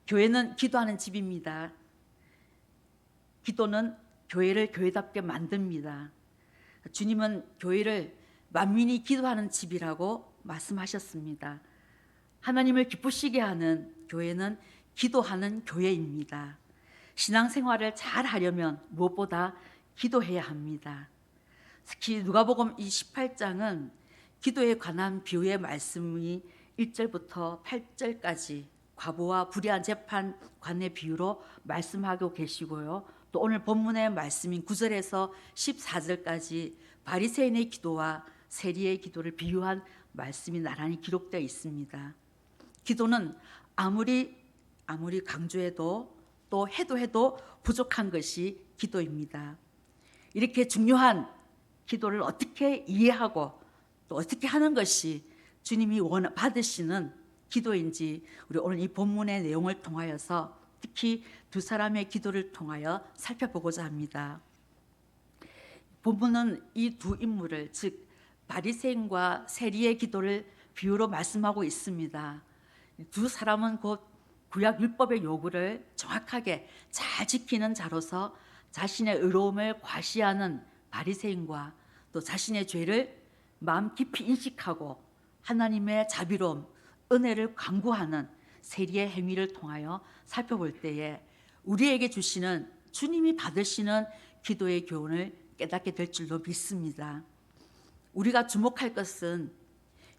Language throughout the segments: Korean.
교회는 기도하는 집입니다. 기도는 교회를 교회답게 만듭니다. 주님은 교회를 만민이 기도하는 집이라고 말씀하셨습니다. 하나님을 기쁘시게 하는 교회는 기도하는 교회입니다. 신앙생활을 잘 하려면 무엇보다 기도해야 합니다. 특히 누가복음 28장은 기도에 관한 비유의 말씀이 1절부터 8절까지 과부와 불의한 재판관의 비유로 말씀하고 계시고요. 또 오늘 본문의 말씀인 9절에서 14절까지 바리새인의 기도와 세리의 기도를 비유한 말씀이 나란히 기록되어 있습니다. 기도는 아무리 강조해도 또 해도 부족한 것이 기도입니다. 이렇게 중요한 기도를 어떻게 이해하고 또 어떻게 하는 것이 주님이 받으시는 기도인지 우리 오늘 이 본문의 내용을 통하여서 특히 두 사람의 기도를 통하여 살펴보고자 합니다. 본문은 이 두 인물을 즉 바리새인과 세리의 기도를 비유로 말씀하고 있습니다. 두 사람은 곧 구약 율법의 요구를 정확하게 잘 지키는 자로서 자신의 의로움을 과시하는 바리새인과 또 자신의 죄를 마음 깊이 인식하고 하나님의 자비로움, 은혜를 간구하는 세리의 행위를 통하여 살펴볼 때에 우리에게 주시는 주님이 받으시는 기도의 교훈을 깨닫게 될 줄로 믿습니다. 우리가 주목할 것은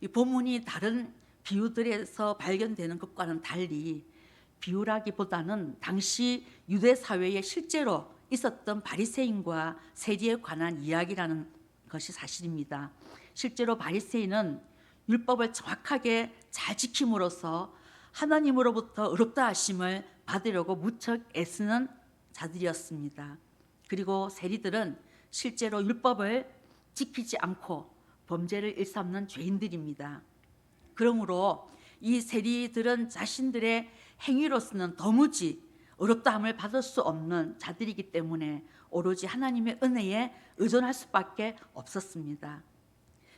이 본문이 다른 비유들에서 발견되는 것과는 달리 비유라기보다는 당시 유대 사회에 실제로 있었던 바리새인과 세리에 관한 이야기라는 것이 사실입니다. 실제로 바리새인은 율법을 정확하게 잘 지킴으로써 하나님으로부터 의롭다 하심을 받으려고 무척 애쓰는 자들이었습니다. 그리고 세리들은 실제로 율법을 지키지 않고 범죄를 일삼는 죄인들입니다. 그러므로 이 세리들은 자신들의 행위로서는 도무지 의롭다함을 받을 수 없는 자들이기 때문에 오로지 하나님의 은혜에 의존할 수밖에 없었습니다.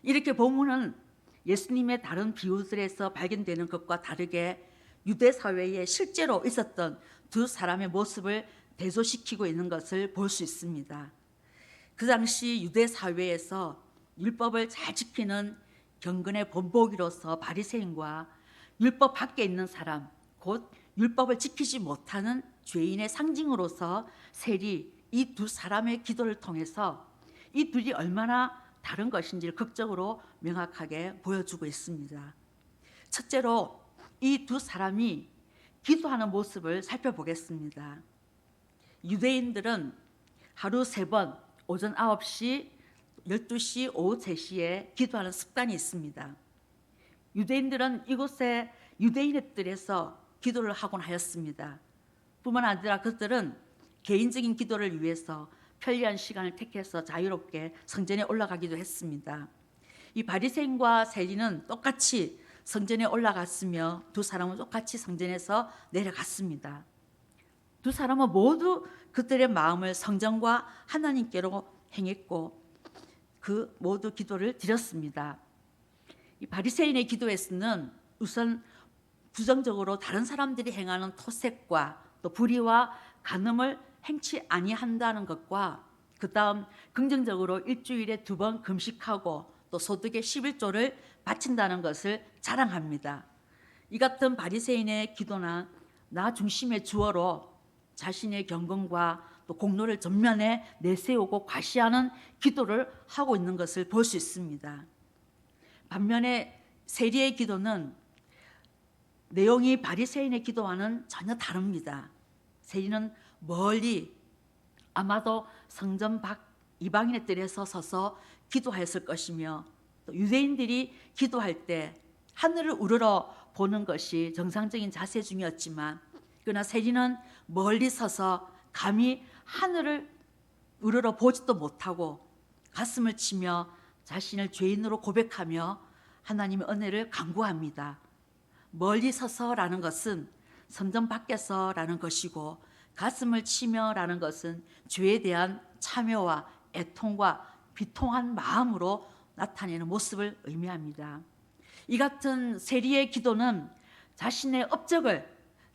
이렇게 본문은 예수님의 다른 비유들에서 발견되는 것과 다르게 유대 사회에 실제로 있었던 두 사람의 모습을 대조시키고 있는 것을 볼 수 있습니다. 그 당시 유대 사회에서 율법을 잘 지키는 경건의 본보기로서 바리새인과 율법 밖에 있는 사람, 곧 율법을 지키지 못하는 죄인의 상징으로서 세리, 이 두 사람의 기도를 통해서 이 둘이 얼마나 다른 것인지를 극적으로 명확하게 보여주고 있습니다. 첫째로 이 두 사람이 기도하는 모습을 살펴보겠습니다. 유대인들은 하루 3번, 오전 9시, 12시, 오후 3시에 기도하는 습관이 있습니다. 유대인들은 이곳에 유대인의 뜰에서 기도를 하곤 하였습니다. 뿐만 아니라 그들은 개인적인 기도를 위해서 편리한 시간을 택해서 자유롭게 성전에 올라가기도 했습니다. 이 바리새인과 세리는 똑같이 성전에 올라갔으며 두 사람은 똑같이 성전에서 내려갔습니다. 두 사람은 모두 그들의 마음을 성전과 하나님께로 행했고 그 모두 기도를 드렸습니다. 이 바리새인의 기도에서는 우선 부정적으로 다른 사람들이 행하는 토색과 또 불의와 간음을 행치 아니한다는 것과 그 다음 긍정적으로 일주일에 2번 금식하고 또 소득의 11조를 바친다는 것을 자랑합니다. 이 같은 바리새인의 기도나 나 중심의 주어로 자신의 경건과 또 공로를 전면에 내세우고 과시하는 기도를 하고 있는 것을 볼 수 있습니다. 반면에 세리의 기도는 내용이 바리새인의 기도와는 전혀 다릅니다. 세리는 멀리 아마도 성전 밖 이방인의 뜰에서 서서 기도하였을 것이며 또 유대인들이 기도할 때 하늘을 우러러 보는 것이 정상적인 자세 중이었지만 그러나 세리는 멀리 서서 감히 하늘을 우러러 보지도 못하고 가슴을 치며 자신을 죄인으로 고백하며 하나님의 은혜를 간구합니다. 멀리 서서라는 것은 성전 밖에서라는 것이고 가슴을 치며라는 것은 죄에 대한 참여와 애통과 비통한 마음으로 나타내는 모습을 의미합니다. 이 같은 세리의 기도는 자신의 업적을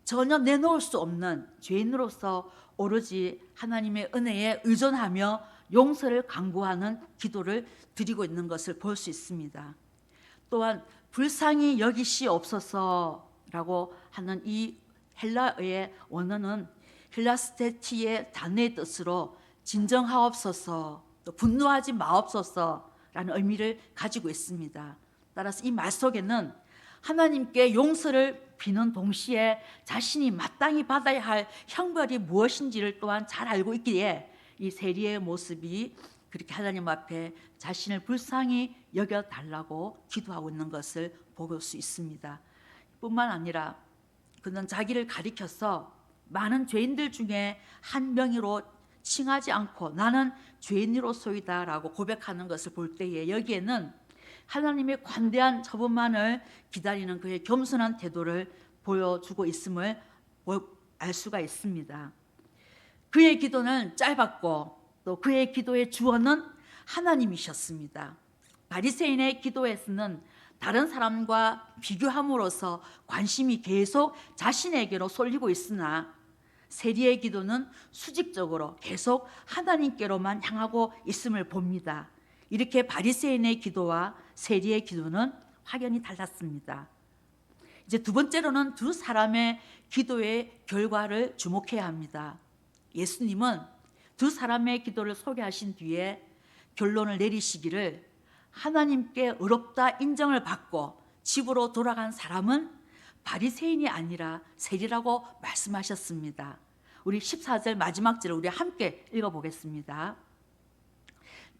전혀 내놓을 수 없는 죄인으로서 오로지 하나님의 은혜에 의존하며 용서를 간구하는 기도를 드리고 있는 것을 볼 수 있습니다. 또한 불쌍히 여기시옵소서라고 하는 이 헬라어의 원어는 힐라스테티의 단어의 뜻으로 진정하옵소서, 또 분노하지 마옵소서라는 의미를 가지고 있습니다. 따라서 이 말 속에는 하나님께 용서를 비는 동시에 자신이 마땅히 받아야 할 형벌이 무엇인지를 또한 잘 알고 있기에 이 세리의 모습이 그렇게 하나님 앞에 자신을 불쌍히 여겨달라고 기도하고 있는 것을 볼 수 있습니다. 뿐만 아니라 그는 자기를 가리켜서 많은 죄인들 중에 한 명으로 칭하지 않고 나는 죄인으로소이다 라고 고백하는 것을 볼 때에 여기에는 하나님의 관대한 처분만을 기다리는 그의 겸손한 태도를 보여주고 있음을 알 수가 있습니다. 그의 기도는 짧았고 또 그의 기도의 주어는 하나님이셨습니다. 바리새인의 기도에서는 다른 사람과 비교함으로써 관심이 계속 자신에게로 쏠리고 있으나 세리의 기도는 수직적으로 계속 하나님께로만 향하고 있음을 봅니다. 이렇게 바리새인의 기도와 세리의 기도는 확연히 달랐습니다. 이제 두 번째로는 두 사람의 기도의 결과를 주목해야 합니다. 예수님은 두 사람의 기도를 소개하신 뒤에 결론을 내리시기를 하나님께 의롭다 인정을 받고 집으로 돌아간 사람은 바리새인이 아니라 세리라고 말씀하셨습니다. 우리 14절 마지막 절을 우리 함께 읽어보겠습니다.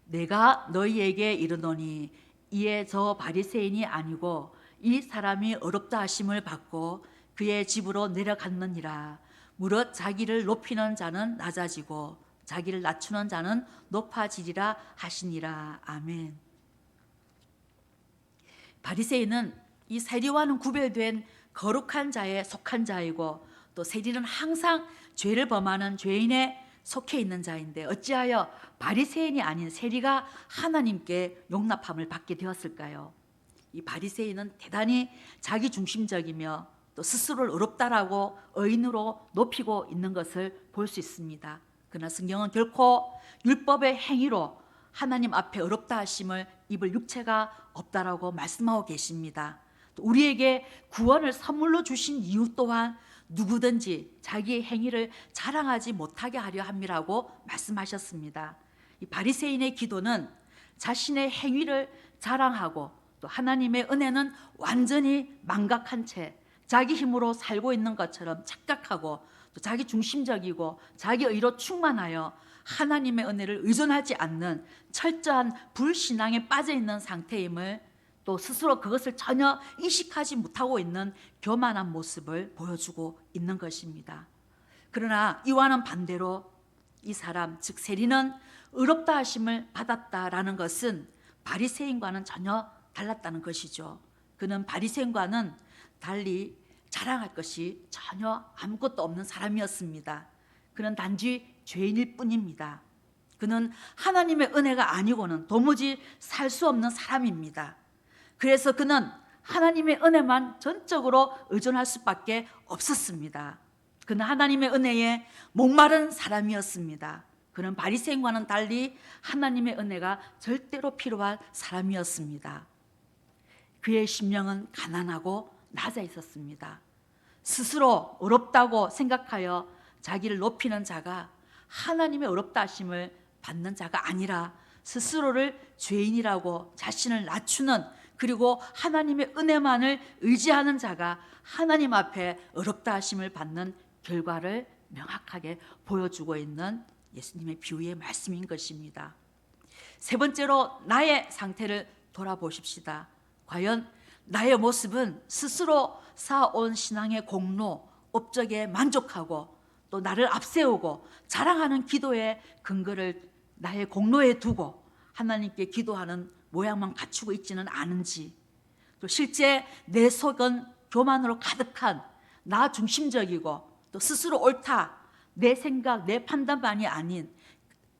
내가 너희에게 이르노니 이에 저 바리새인이 아니고 이 사람이 의롭다 하심을 받고 그의 집으로 내려갔느니라. 무릇 자기를 높이는 자는 낮아지고 자기를 낮추는 자는 높아지리라 하시니라. 아멘. 바리새인은 이 세리와는 구별된 거룩한 자에 속한 자이고 또 세리는 항상 죄를 범하는 죄인에 속해 있는 자인데 어찌하여 바리새인이 아닌 세리가 하나님께 용납함을 받게 되었을까요? 이 바리새인은 대단히 자기중심적이며 또 스스로를 의롭다라고 의인으로 높이고 있는 것을 볼 수 있습니다. 그러나 성경은 결코 율법의 행위로 하나님 앞에 의롭다 하심을 입을 육체가 없다라고 말씀하고 계십니다. 또 우리에게 구원을 선물로 주신 이유 또한 누구든지 자기의 행위를 자랑하지 못하게 하려 함이라고 말씀하셨습니다. 이 바리새인의 기도는 자신의 행위를 자랑하고 또 하나님의 은혜는 완전히 망각한 채 자기 힘으로 살고 있는 것처럼 착각하고 또 자기 중심적이고 자기 의로 충만하여 하나님의 은혜를 의존하지 않는 철저한 불신앙에 빠져 있는 상태임을 또 스스로 그것을 전혀 인식하지 못하고 있는 교만한 모습을 보여주고 있는 것입니다. 그러나 이와는 반대로 이 사람 즉 세리는 의롭다 하심을 받았다라는 것은 바리새인과는 전혀 달랐다는 것이죠. 그는 바리새인과는 달리 자랑할 것이 전혀 아무것도 없는 사람이었습니다. 그는 단지 죄인일 뿐입니다. 그는 하나님의 은혜가 아니고는 도무지 살 수 없는 사람입니다. 그래서 그는 하나님의 은혜만 전적으로 의존할 수밖에 없었습니다. 그는 하나님의 은혜에 목마른 사람이었습니다. 그는 바리새인과는 달리 하나님의 은혜가 절대로 필요한 사람이었습니다. 그의 심령은 가난하고 낮아 있었습니다. 스스로 의롭다고 생각하여 자기를 높이는 자가 하나님의 의롭다 하심을 받는 자가 아니라 스스로를 죄인이라고 자신을 낮추는 그리고 하나님의 은혜만을 의지하는 자가 하나님 앞에 의롭다 하심을 받는 결과를 명확하게 보여주고 있는 예수님의 비유의 말씀인 것입니다. 세 번째로 나의 상태를 돌아보십시다. 과연 나의 모습은 스스로 쌓아온 신앙의 공로, 업적에 만족하고 또 나를 앞세우고 자랑하는 기도의 근거를 나의 공로에 두고 하나님께 기도하는 모양만 갖추고 있지는 않은지, 또 실제 내 속은 교만으로 가득한 나 중심적이고 또 스스로 옳다, 내 생각, 내 판단만이 아닌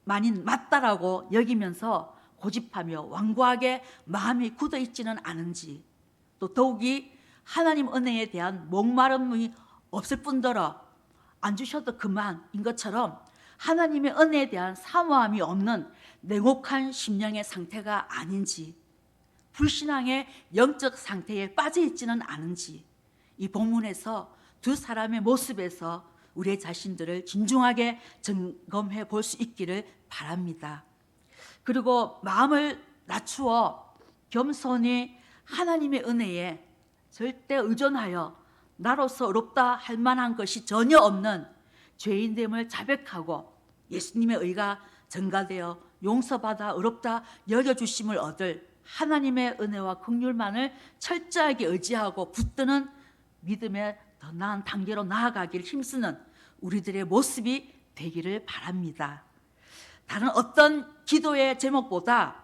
맞다라고 여기면서 고집하며 완고하게 마음이 굳어 있지는 않은지, 또 더욱이 하나님 은혜에 대한 목마름이 없을 뿐더러 안 주셔도 그만인 것처럼 하나님의 은혜에 대한 사모함이 없는 냉혹한 심령의 상태가 아닌지, 불신앙의 영적 상태에 빠져 있지는 않은지, 이 본문에서 두 사람의 모습에서 우리의 자신들을 진중하게 점검해 볼 수 있기를 바랍니다. 그리고 마음을 낮추어 겸손히 하나님의 은혜에 절대 의존하여 나로서 어렵다 할 만한 것이 전혀 없는 죄인됨을 자백하고 예수님의 의가 전가되어 용서받아 어렵다 여겨주심을 얻을 하나님의 은혜와 긍휼만을 철저하게 의지하고 붙드는 믿음의 더 나은 단계로 나아가길 힘쓰는 우리들의 모습이 되기를 바랍니다. 다른 어떤 기도의 제목보다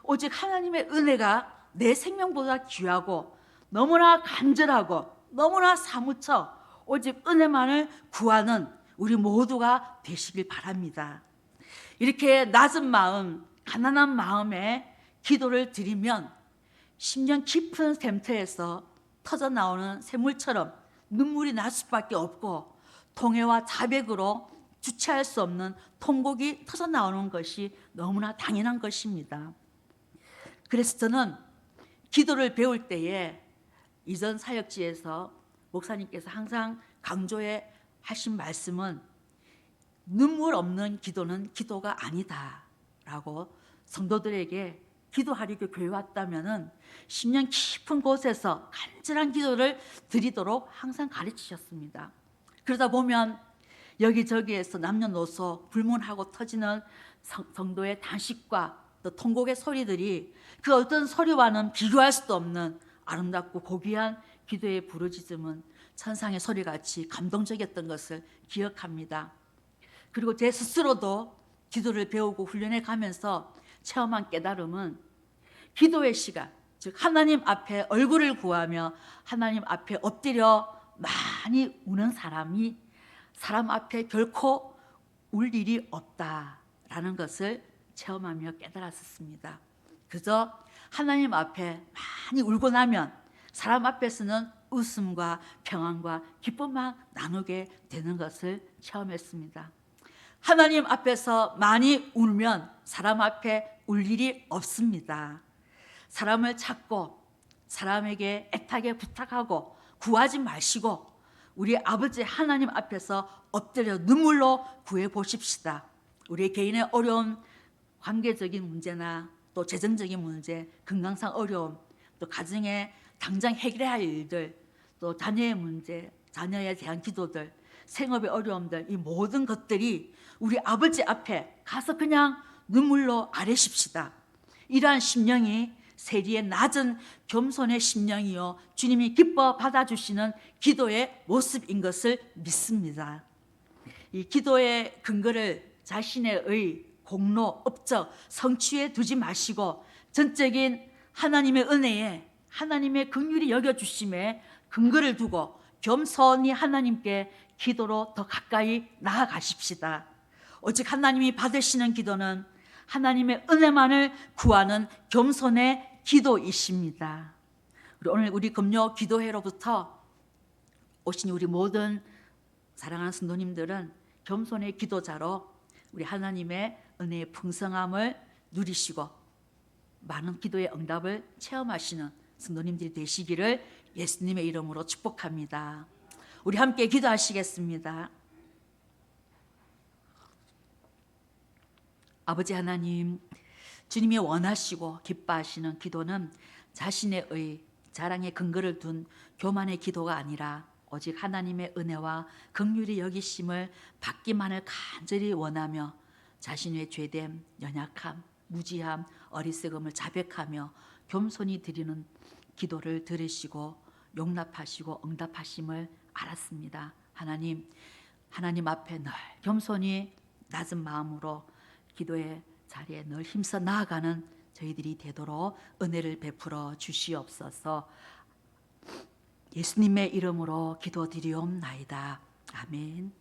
오직 하나님의 은혜가 내 생명보다 귀하고 너무나 간절하고 너무나 사무쳐 오직 은혜만을 구하는 우리 모두가 되시길 바랍니다. 이렇게 낮은 마음, 가난한 마음에 기도를 드리면 심령 깊은 샘터에서 터져나오는 샘물처럼 눈물이 날 수밖에 없고 통해와 자백으로 주체할 수 없는 통곡이 터져나오는 것이 너무나 당연한 것입니다. 그래서 저는 기도를 배울 때에 이전 사역지에서 목사님께서 항상 강조해 하신 말씀은 눈물 없는 기도는 기도가 아니다라고 성도들에게 기도하려고 교회 왔다면은 심령 깊은 곳에서 간절한 기도를 드리도록 항상 가르치셨습니다. 그러다 보면 여기저기에서 남녀노소 불문하고 터지는 성도의 단식과 또 통곡의 소리들이 그 어떤 소리와는 비교할 수도 없는 아름답고 고귀한 기도의 부르짖음은 천상의 소리같이 감동적이었던 것을 기억합니다. 그리고 제 스스로도 기도를 배우고 훈련해 가면서 체험한 깨달음은 기도의 시간, 즉 하나님 앞에 얼굴을 구하며 하나님 앞에 엎드려 많이 우는 사람이 사람 앞에 결코 울 일이 없다라는 것을 체험하며 깨달았습니다. 그저 하나님 앞에 많이 울고 나면 사람 앞에서는 웃음과 평안과 기쁨만 나누게 되는 것을 체험했습니다. 하나님 앞에서 많이 울면 사람 앞에 울 일이 없습니다. 사람을 찾고 사람에게 애타게 부탁하고 구하지 마시고 우리 아버지 하나님 앞에서 엎드려 눈물로 구해 보십시다. 우리 개인의 어려운 관계적인 문제나 또 재정적인 문제, 건강상 어려움, 또 가정에 당장 해결해야 할 일들, 또 자녀의 문제, 자녀에 대한 기도들, 생업의 어려움들, 이 모든 것들이 우리 아버지 앞에 가서 그냥 눈물로 아뢰십시다. 이러한 심령이 세리의 낮은 겸손의 심령이요 주님이 기뻐 받아주시는 기도의 모습인 것을 믿습니다. 이 기도의 근거를 자신의 의, 공로, 업적, 성취에 두지 마시고 전적인 하나님의 은혜에 하나님의 긍휼히 여겨주심에 근거를 두고 겸손히 하나님께 기도로 더 가까이 나아가십시다. 오직 하나님이 받으시는 기도는 하나님의 은혜만을 구하는 겸손의 기도이십니다. 오늘 우리 금요 기도회로부터 오신 우리 모든 사랑하는 성도님들은 겸손의 기도자로 우리 하나님의 은혜의 풍성함을 누리시고 많은 기도의 응답을 체험하시는 성도님들이 되시기를 예수님의 이름으로 축복합니다. 우리 함께 기도하시겠습니다. 아버지 하나님, 주님이 원하시고 기뻐하시는 기도는 자신의 의, 자랑의 근거를 둔 교만의 기도가 아니라 오직 하나님의 은혜와 긍휼히 여기심을 받기만을 간절히 원하며 자신의 죄됨, 연약함, 무지함, 어리석음을 자백하며 겸손히 드리는 기도를 들으시고 용납하시고 응답하심을 알았습니다. 하나님 앞에 늘 겸손히 낮은 마음으로 기도의 자리에 늘 힘써 나아가는 저희들이 되도록 은혜를 베풀어 주시옵소서. 예수님의 이름으로 기도드리옵나이다. 아멘.